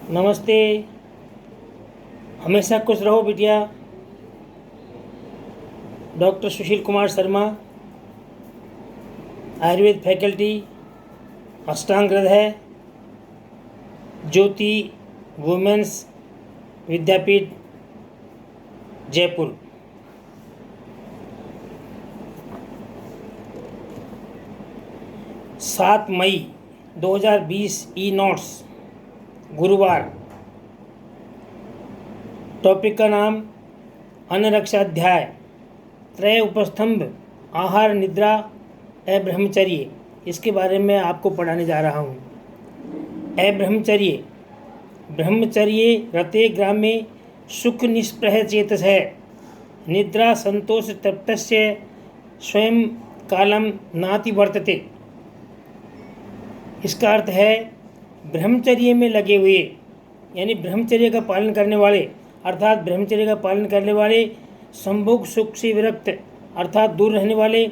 नमस्ते। हमेशा खुश रहो बिटिया। डॉक्टर सुशील कुमार शर्मा, आयुर्वेद फैकल्टी, अष्टांग हृदय, ज्योति वुमेन्स विद्यापीठ, जयपुर। सात मई 2020 ई नोट्स, गुरुवार। टॉपिक का नाम अनरक्षाध्याय, त्रय उपस्तंभ, आहार, निद्रा, अब्रह्मचर्य। इसके बारे में आपको पढ़ाने जा रहा हूँ। अब्रह्मचर्य। ब्रह्मचर्ये रते ग्रामे सुख निष्प्रह चेतस है, निद्रा संतोष तृप्तस्य स्वयं कालम नाति वर्तते। इसका अर्थ है ब्रह्मचर्य में लगे हुए, यानी ब्रह्मचर्य का पालन करने वाले, अर्थात ब्रह्मचर्य का पालन करने वाले, संभोग सुख से विरक्त अर्थात दूर रहने वाले,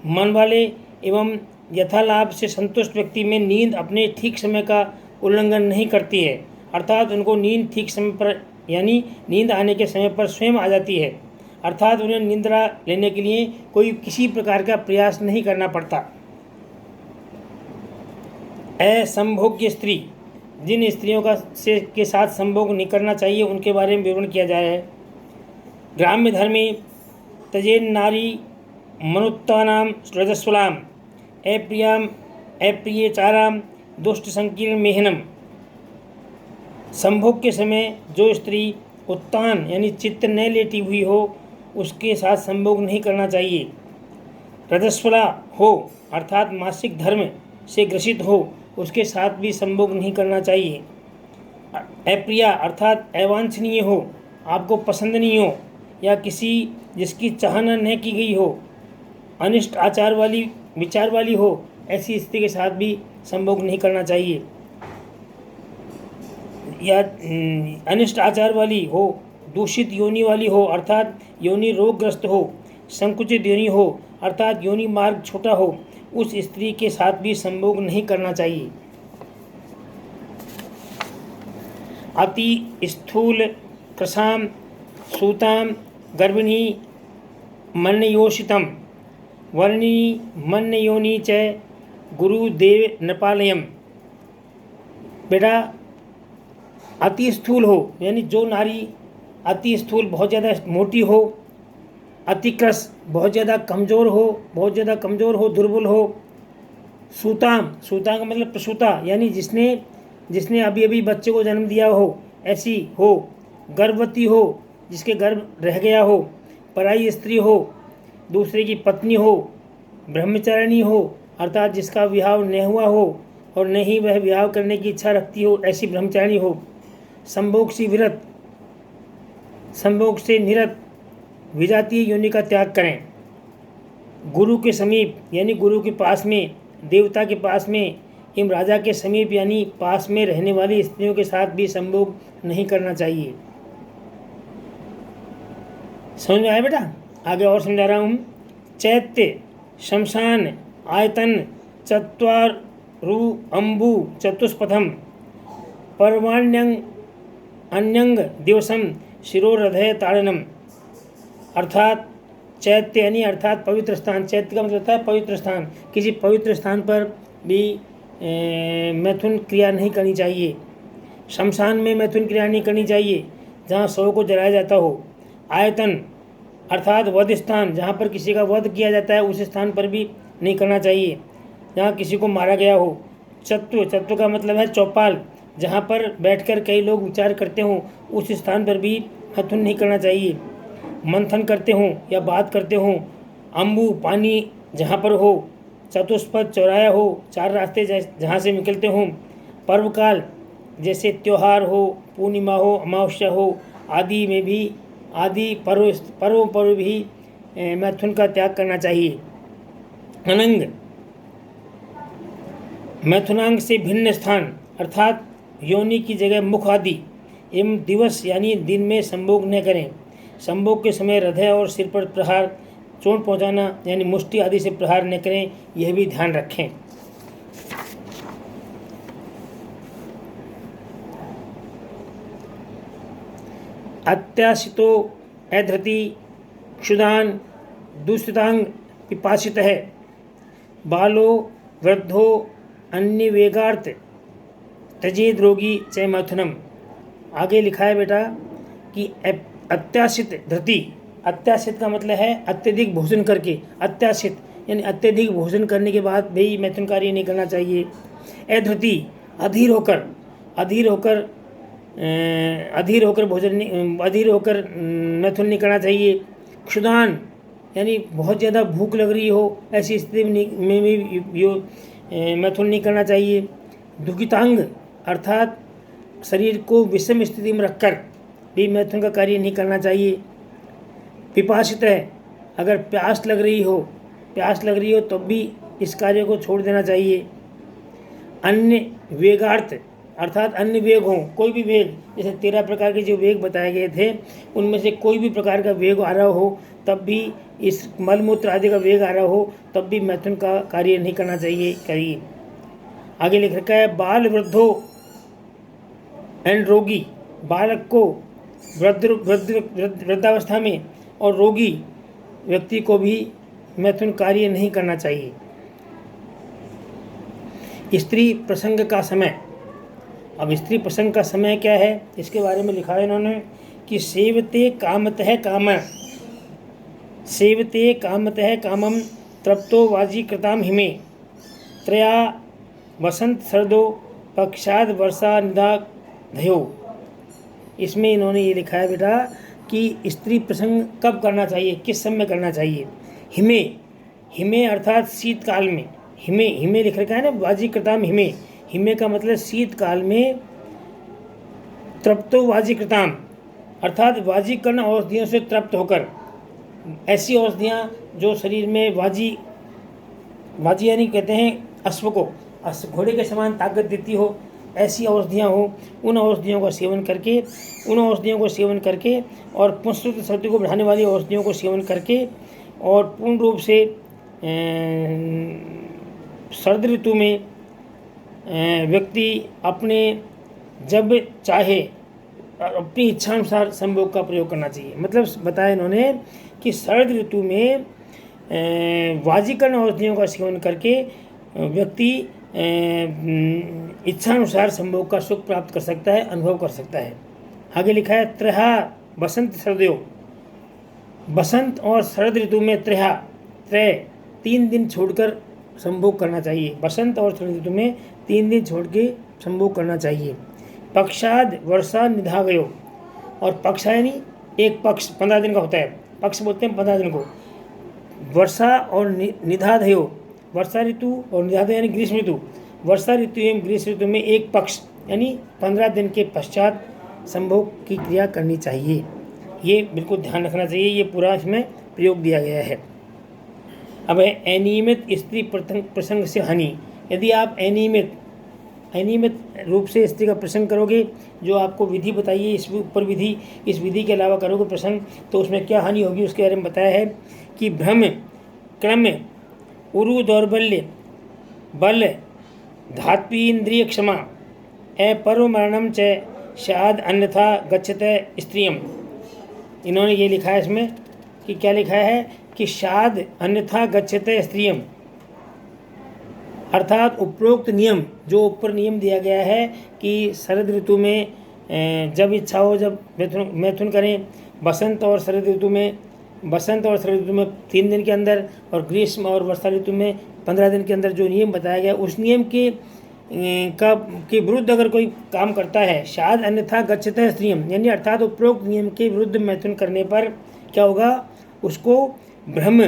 मन वाले एवं यथालाभ से संतुष्ट व्यक्ति में नींद अपने ठीक समय का उल्लंघन नहीं करती है, अर्थात उनको नींद ठीक समय पर यानी नींद आने के समय पर स्वयं आ जाती है, अर्थात उन्हें निद्रा लेने के लिए कोई किसी प्रकार का प्रयास नहीं करना पड़ता। असंभोग्य स्त्री, जिन स्त्रियों के साथ संभोग नहीं करना चाहिए उनके बारे में विवरण किया जा रहा है। ग्राम्य धर्मे तजेन नारी मनुत्तानाम रजस्वलाम अप्रियाम अप्रियचाराम दुष्ट संकीर्ण मेहनम। संभोग के समय जो स्त्री उत्तान यानी चित्त न लेटी हुई हो उसके साथ संभोग नहीं करना चाहिए। रजस्वला हो अर्थात मासिक धर्म से ग्रसित हो उसके साथ भी संभोग नहीं करना चाहिए। अप्रिया अर्थात अवांछनीय हो, आपको पसंद नहीं हो या किसी जिसकी चाहना न की गई हो, अनिष्ट आचार वाली विचार वाली हो, ऐसी स्त्री के साथ भी संभोग नहीं करना चाहिए। या अनिष्ट आचार वाली हो, दूषित योनि वाली हो अर्थात योनि रोगग्रस्त हो, संकुचित योनि हो अर्थात योनि मार्ग छोटा हो, उस स्त्री के साथ भी संभोग नहीं करना चाहिए। अति स्थूल कृशाम सूताम गर्भिणी मन्नयोषितम वर्णी मन्नयोनि च गुरुदेव नपालयम। बेटा, अति स्थूल हो यानी जो नारी अति स्थूल बहुत ज़्यादा मोटी हो, अतिकृश बहुत ज़्यादा कमज़ोर हो, दुर्बल हो। सूताम, सूता का मतलब प्रसूता यानी जिसने अभी अभी बच्चे को जन्म दिया हो ऐसी हो। गर्भवती हो, जिसके गर्भ रह गया हो। पराई स्त्री हो, दूसरे की पत्नी हो। ब्रह्मचारिणी हो अर्थात जिसका विवाह न हुआ हो और न ही वह विवाह करने की इच्छा रखती हो, ऐसी ब्रह्मचारिणी हो। संभोग से निरत विजातीय योनि का त्याग करें। गुरु के समीप यानी गुरु के पास में, देवता के पास में एवं राजा के समीप यानी पास में रहने वाली स्त्रियों के साथ भी संभोग नहीं करना चाहिए। समझ में आया बेटा? आगे और समझा रहा हूँ। चैत्य, शमशान, आयतन, चत्वारु अम्बु चतुष्पथम, पर्वाण्यंग अन्यंग दिवसम शिरोरधय ताड़नम। अर्थात चैत्य यानी अर्थात पवित्र स्थान। चैत्य का मतलब होता है पवित्र स्थान। किसी पवित्र स्थान पर भी मैथुन क्रिया नहीं करनी चाहिए। शमशान में मैथुन क्रिया नहीं करनी चाहिए जहाँ शव को जलाया जाता हो। आयतन अर्थात वध स्थान, जहाँ पर किसी का वध किया जाता है उस स्थान पर भी नहीं करना चाहिए जहाँ किसी को मारा गया हो। चत्व का मतलब है चौपाल, जहाँ पर बैठकर कई लोग विचार करते हों उस स्थान पर भी मैथुन नहीं करना चाहिए। मंथन करते हों या बात करते हों। अम्बु पानी जहाँ पर हो। चतुष्पथ चौराया हो, चार रास्ते जहाँ से निकलते हों। पर्वकाल जैसे त्योहार हो, पूर्णिमा हो, अमावस्या हो आदि में भी पर्वों पर भी मैथुन का त्याग करना चाहिए। अनंग मैथुनांग से भिन्न स्थान अर्थात योनि की जगह मुख आदि एवं दिवस यानी दिन में संभोग न करें। संभोग के समय हृदय और सिर पर प्रहार, चोट पहुंचाना यानी मुष्टि आदि से प्रहार न करें, यह भी ध्यान रखें। अत्याशितो अधृति क्षुदान दुस्थितांग पिपासित है बालो वृद्धो अन्य वेगार्थ तजेद रोगी च मैथुनम। आगे लिखा है बेटा कि अत्याशित धृति, अत्याशित का मतलब है अत्यधिक भोजन करके, अत्याशित यानी अत्यधिक भोजन करने के बाद भी मैथुन कार्य नहीं करना चाहिए। अधृति अधीर होकर, अधीर होकर मैथुन नहीं करना चाहिए। क्षुदान यानी बहुत ज़्यादा भूख लग रही हो, ऐसी स्थिति में भी मैथुन नहीं करना चाहिए। दुखितांग अर्थात शरीर को विषम स्थिति में रखकर भी मैथुन का कार्य नहीं करना चाहिए। पिपासित है, अगर प्यास लग रही हो तब भी इस कार्य को छोड़ देना चाहिए। अन्य वेगार्थ अर्थात अन्य वेग हों, कोई भी वेग, जैसे 13 प्रकार के जो वेग बताए गए थे उनमें से कोई भी प्रकार का वेग आ रहा हो, तब भी इस मलमूत्र आदि का वेग आ रहा हो तब भी मैथुन का कार्य नहीं करना चाहिए। करिए। आगे लिख रखा है बाल वृद्धो एंड रोगी, बालक को वृद्धावस्था में और रोगी व्यक्ति को भी मैथुन कार्य नहीं करना चाहिए। स्त्री प्रसंग का समय, अब स्त्री प्रसंग का समय क्या है इसके बारे में लिखा है इन्होंने कि सेवते कामतः काम, सेवते कामतः कामम तृप्तो वाजी कृताम हिमे त्रया वसंत सर्दो पक्षाद वर्षा निदा भयो। इसमें इन्होंने ये लिखा है बेटा कि स्त्री प्रसंग कब करना चाहिए, किस समय करना चाहिए। हिमे, हिमे अर्थात शीतकाल में, हिमे लिख रखा है ना, वाजी कृताम हिमे, हिमे का मतलब शीतकाल में। तृप्तो वाजी कृताम अर्थात वाजी कर्ण औषधियों से तृप्त होकर, ऐसी औषधियाँ जो शरीर में वाजी यानी कहते हैं अश्व को, घोड़े के समान ताकत देती हो, ऐसी औषधियाँ हो, उन औषधियों का सेवन करके और पुंसक शक्ति को बढ़ाने वाली औषधियों को सेवन करके और पूर्ण रूप से शरद ऋतु में व्यक्ति अपने जब चाहे अपनी इच्छानुसार संभोग का प्रयोग करना चाहिए। मतलब बताया इन्होंने कि शरद ऋतु में वाजीकरण औषधियों का सेवन करके व्यक्ति इच्छानुसार संभोग का सुख प्राप्त कर सकता है, अनुभव कर सकता है। आगे लिखा है त्रहा बसंत शरदयो, बसंत और शरद ऋतु में त्रय 3 दिन छोड़कर संभोग करना चाहिए। बसंत और शरद ऋतु में 3 दिन छोड़ के संभोग करना चाहिए। पक्षाद वर्षा निधागयो, और पक्षा यानी एक पक्ष 15 दिन का होता है, पक्ष बोलते हैं 15 दिन को। वर्षा और निधाधयो, वर्षा ऋतु और निधाधयो यानी ग्रीष्म ऋतु, वर्षा ऋतु एवं ग्रीष्म ऋतु में एक पक्ष यानी 15 दिन के पश्चात संभोग की क्रिया करनी चाहिए। ये बिल्कुल ध्यान रखना चाहिए, ये पूरा इसमें प्रयोग दिया गया है। अब है अनियमित स्त्री प्रसंग से हानि। यदि आप अनियमित रूप से स्त्री का प्रसंग करोगे, जो आपको विधि बताइए इस ऊपर विधि, इस विधि के अलावा करोगे प्रसंग, तो उसमें क्या हानि होगी उसके बारे में बताया है कि भ्रम क्रम उरु दौर्बल्य बल धात्वीन्द्रिय क्षमा अपर्व मरणम च शाद अन्यथा गच्छते स्त्रियम। इन्होंने ये लिखा है इसमें कि क्या लिखा है कि शाद अन्यथा गच्छते स्त्रियम, अर्थात उपरोक्त नियम, जो ऊपर नियम दिया गया है कि शरद ऋतु में जब इच्छा हो जब मैथुन करें, बसंत और शरद ऋतु में 3 दिन के अंदर, और ग्रीष्म और वर्षा ऋतु में 15 दिन के अंदर जो नियम बताया गया, उस नियम के विरुद्ध अगर कोई काम करता है, शायद अन्यथा गच्छते स्त्रियम, यानी अर्थात उपरोक्त नियम के विरुद्ध मैथुन करने पर क्या होगा, उसको भ्रम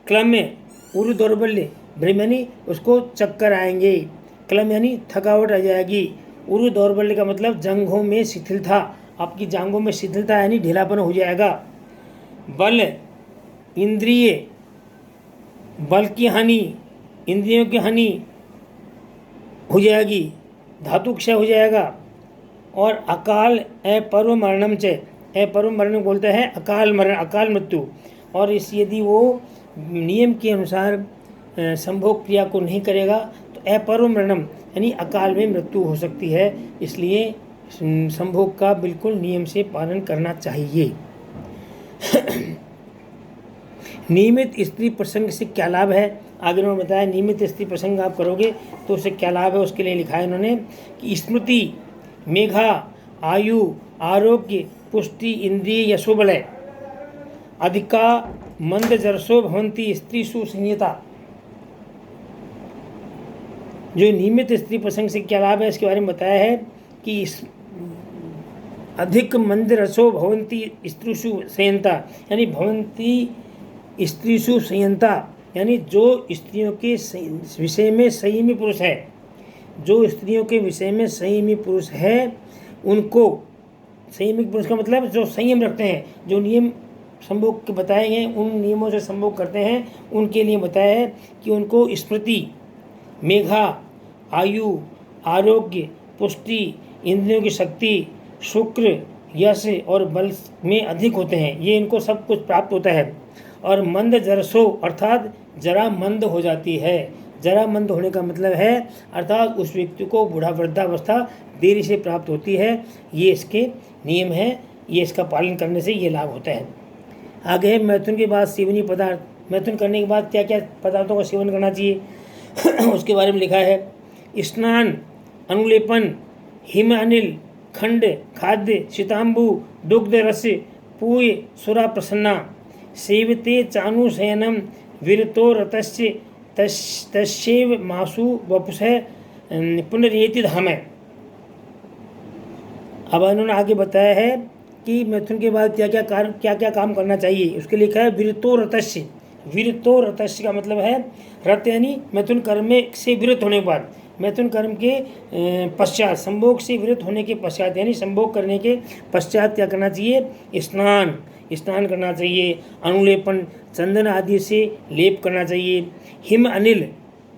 क्लम उरु दौर्बल्य, भ्रम यानी उसको चक्कर आएंगे, क्लम यानी थकावट आ जाएगी, उरु दौर्बल्य का मतलब जंघों में शिथिलता, आपकी जांघों में शिथिलता यानी ढीलापन हो जाएगा। बल इंद्रिय, बल की हानि, इंद्रियों की हानि हो जाएगी, धातु क्षय हो जाएगा। और अकाल अपर्व मरणम च, अपर्व मरण बोलते हैं अकाल मरण, अकाल मृत्यु। और इस यदि वो नियम के अनुसार संभोग क्रिया को नहीं करेगा तो अपर्व मरणम यानी अकाल में मृत्यु हो सकती है। इसलिए संभोग का बिल्कुल नियम से पालन करना चाहिए। नियमित स्त्री प्रसंग से क्या लाभ है? आगे उन्होंने बताया नियमित स्त्री प्रसंग आप करोगे तो उससे क्या लाभ है, उसके लिए लिखा है इन्होंने कि स्मृति, मेघा, आयु, आरोग्य, पुष्टि, इंद्रिय, यशोबलय, अधिका मंद जरसो भवंती स्त्रीषु संहिता। जो नियमित स्त्री प्रसंग से क्या लाभ है इसके बारे में बताया है कि अधिक मंद रसो भवंती स्त्रीषु संयंता, यानी भवंती स्त्रीषु संयंता, यानी जो स्त्रियों के विषय में संयमी पुरुष है, जो स्त्रियों के विषय में संयमी पुरुष है उनको, संयमी पुरुष का मतलब जो संयम रखते हैं, जो नियम संभोग के बताए गए उन नियमों से संभोग करते हैं, उनके लिए बताया है कि उनको स्मृति, मेघा, आयु, आरोग्य, पुष्टि, इंद्रियों की शक्ति, शुक्र, यश और बल में अधिक होते हैं, ये इनको सब कुछ प्राप्त होता है। और मंद जरसो अर्थात जरा मंद हो जाती है। जरा मंद होने का मतलब है अर्थात उस व्यक्ति को बूढ़ा वृद्धावस्था देरी से प्राप्त होती है। ये इसके नियम है, ये इसका पालन करने से ये लाभ होता है। आगे है मैथुन के बाद सेवनीय पदार्थ। मैथुन करने के बाद क्या क्या पदार्थों का सेवन करना चाहिए उसके बारे में लिखा है। स्नान, अनुलेपन, हिम अनिल, खंड, खाद्य, शीतांबु, दुग्ध रस, पूय, सुरा प्रसन्ना, सेवते चानुशयनम, विरतो रतस्य तस्यैव मासु वपुषः पुनरेति धाम। अब इन्होंने आगे बताया है कि मैथुन के बाद क्या क्या काम करना चाहिए। उसके लिखा है विरतो रतस्य। विरतो रतस्य का मतलब है रत यानी मैथुन कर्म से विरत होने के बाद, मैथुन कर्म के पश्चात, संभोग से विरत होने के पश्चात यानी संभोग करने के पश्चात क्या करना चाहिए? स्नान करना चाहिए। अनुलेपन, चंदन आदि से लेप करना चाहिए। हिम अनिल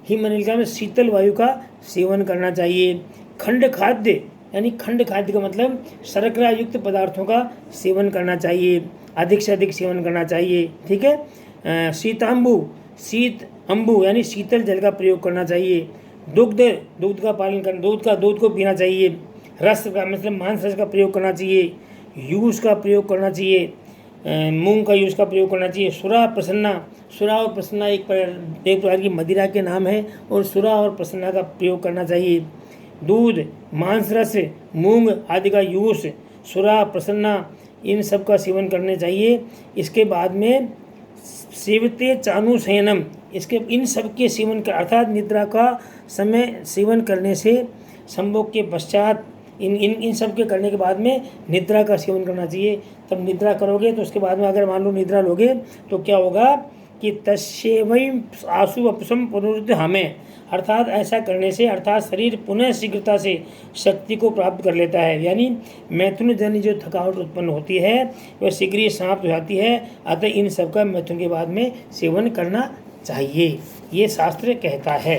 का मतलब शीतल वायु का सेवन करना चाहिए। खंड खाद्य यानी खंड खाद्य का मतलब शर्करा युक्त पदार्थों का सेवन करना चाहिए, अधिक से अधिक सेवन करना चाहिए। ठीक है। शीत अम्बु यानी शीतल जल का प्रयोग करना चाहिए। दूध का पालन करना, दूध को पीना चाहिए। रस का मतलब मांस रस का प्रयोग करना चाहिए। यूज का प्रयोग करना चाहिए, मूंग का यूज का प्रयोग करना चाहिए। सुरा और प्रसन्ना एक प्रकार की मदिरा के नाम है और सुरा और प्रसन्ना का प्रयोग करना चाहिए। दूध, मांस रस, मूंग आदि का यूज, सुरा, प्रसन्ना इन सब का सेवन करने चाहिए। इसके बाद में सेवते चानुशयनम, इसके इन सब के सेवन का अर्थात निद्रा का समय सेवन करने से संभोग के पश्चात इन सब के करने के बाद में निद्रा का सेवन करना चाहिए। तब निद्रा करोगे तो उसके बाद में अगर मान लो निद्रा लोगे तो क्या होगा कि तस्यैवै आशु अपसम पुनरुद्ध हमें, अर्थात ऐसा करने से अर्थात शरीर पुनः शीघ्रता से शक्ति को प्राप्त कर लेता है, यानी मैथुन जन्य जो थकावट उत्पन्न होती है वह शीघ्र ही समाप्त हो जाती है। अतः इन सब का मैथुन के बाद में सेवन करना चाहिए, ये शास्त्र कहता है।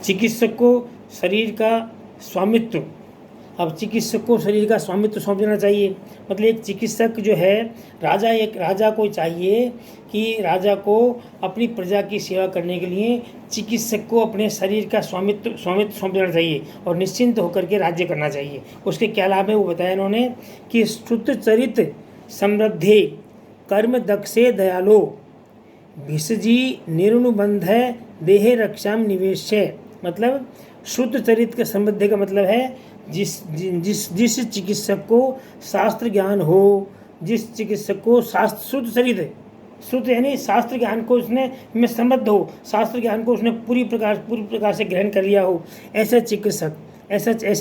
चिकित्सक को शरीर का स्वामित्व, अब चिकित्सक को शरीर का स्वामित्व सौंप देना चाहिए। मतलब एक चिकित्सक जो है राजा को चाहिए कि राजा को अपनी प्रजा की सेवा करने के लिए चिकित्सक को अपने शरीर का स्वामित्व सौंप देना चाहिए और निश्चिंत होकर के राज्य करना चाहिए। उसके क्या लाभ है वो बताया इन्होंने कि श्रुत चरित समृद्धि, कर्म दक्षे दयालो, भिषजी निरुनुबंध देहे रक्षाम निवेश। मतलब शुद्ध चरित्र के समृद्धि का मतलब है जिस चिकित्सक को शास्त्र ज्ञान हो, जिस चिकित्सक को शास्त्र शुद्ध चरित्र, शुद्ध यानी शास्त्र ज्ञान को उसने में समृद्ध हो, शास्त्र ज्ञान को उसने पूरी प्रकार से ग्रहण कर लिया हो, ऐसे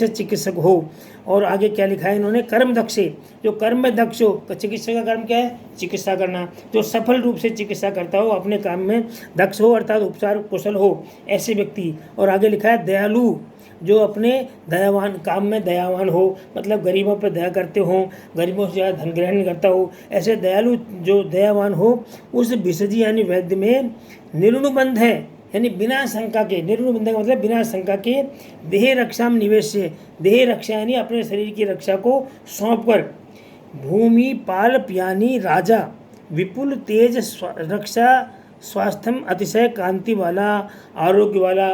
चिकित्सक हो। और आगे क्या लिखा है इन्होंने, कर्म दक्ष, जो कर्म में दक्ष हो। चिकित्सक का कर्म क्या है? चिकित्सा करना। जो सफल रूप से चिकित्सा करता हो, अपने काम में दक्ष हो अर्थात उपचार कुशल हो, ऐसे व्यक्ति। और आगे लिखा है दयालु, जो अपने काम में दयावान हो, मतलब गरीबों पर दया करते हो, गरीबों से ज़्यादा धन ग्रहण करता हो, ऐसे दयालु जो दयावान हो। उस भिषजी यानी वैद्य में निरुनुबंध है, यानी बिना शंका के, निरुनुबंध का मतलब बिना शंका के, देह रक्षा में निवेश से, देह रक्षा यानी अपने शरीर की रक्षा को सौंप कर, भूमि पाल प्यानी राजा, विपुल तेज रक्षा, स्वास्थ्यम अतिशय कांति वाला, आरोग्य वाला,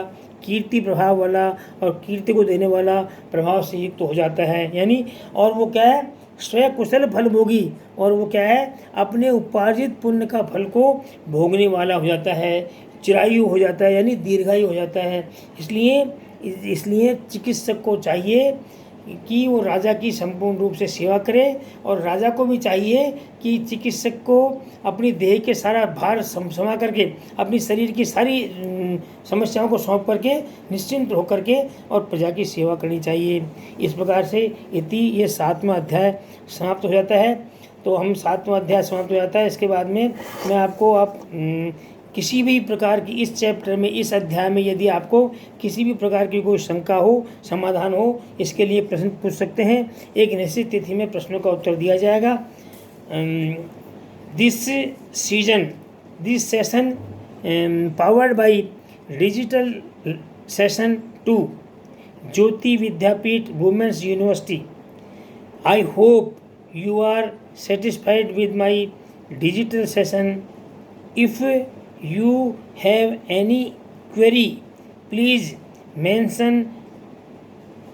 कीर्ति प्रभाव वाला और कीर्ति को देने वाला प्रभाव से युक्त हो जाता है। यानी और वो क्या है, स्वयं कुशल फल भोगी, और वो क्या है, अपने उपार्जित पुण्य का फल को भोगने वाला हो जाता है, चिरायु हो जाता है, यानी दीर्घायु हो जाता है। इसलिए चिकित्सक को चाहिए कि वो राजा की संपूर्ण रूप से सेवा करे, और राजा को भी चाहिए कि चिकित्सक को अपनी देह के सारा भार समा करके, अपनी शरीर की सारी समस्याओं को सौंप करके निश्चिंत होकर के और प्रजा की सेवा करनी चाहिए। इस प्रकार से ये 7वां अध्याय समाप्त हो जाता है। तो हम 7वां अध्याय समाप्त हो जाता है। इसके बाद में मैं आपको किसी भी प्रकार की इस चैप्टर में, इस अध्याय में यदि आपको किसी भी प्रकार की कोई शंका हो, समाधान हो, इसके लिए प्रश्न पूछ सकते हैं। एक निश्चित तिथि में प्रश्नों का उत्तर दिया जाएगा। This session powered by digital session 2 Jyoti Vidyapeeth women's university. I hope you are satisfied with my digital session. If you have any query, please mention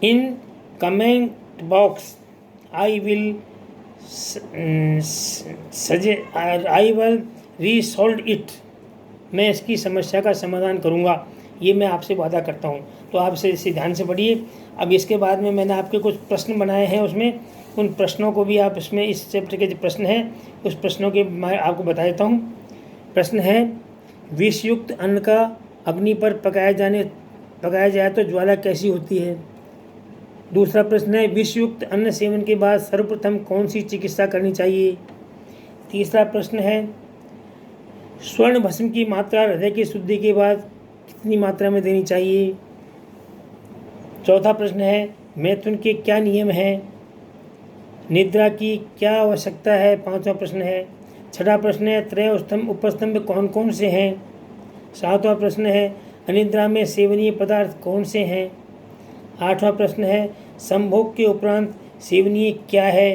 in comment box. I will resolve it. मैं इसकी समस्या का समाधान करूँगा, ये मैं आपसे वादा करता हूँ। तो आप इसे ध्यान से पढ़िए। अब इसके बाद में मैंने आपके कुछ प्रश्न बनाए हैं, उसमें उन प्रश्नों को भी आप इसमें, इस चैप्टर के जो प्रश्न हैं उस प्रश्नों के मैं आपको बता देता हूँ। प्रश्न है, विषयुक्त अन्न का अग्नि पर पकाया जाए तो ज्वाला कैसी होती है। दूसरा प्रश्न है, विषयुक्त अन्न सेवन के बाद सर्वप्रथम कौन सी चिकित्सा करनी चाहिए। तीसरा प्रश्न है, स्वर्ण भस्म की मात्रा हृदय की शुद्धि के बाद कितनी मात्रा में देनी चाहिए। चौथा प्रश्न है, मैथुन के क्या नियम हैं, निद्रा की क्या आवश्यकता है। पांचवा प्रश्न है। छठा प्रश्न है, त्रय स्तंभ उपस्तंभ कौन कौन से हैं। सातवां प्रश्न है, अनिद्रा में सेवनीय पदार्थ कौन से हैं। आठवां प्रश्न है, संभोग के उपरांत सेवनीय क्या है।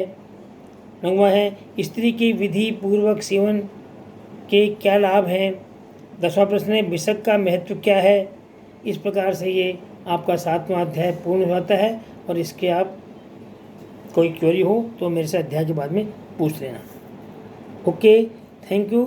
नौवां है, स्त्री के विधि पूर्वक सेवन के क्या लाभ हैं। 10वां प्रश्न है, विषक का महत्व क्या है। इस प्रकार से ये आपका 7वां अध्याय पूर्ण हो जाता है। और इसके आप कोई क्वेरी हो तो मेरे से अध्याय के बाद में पूछ लेना। Okay, thank you.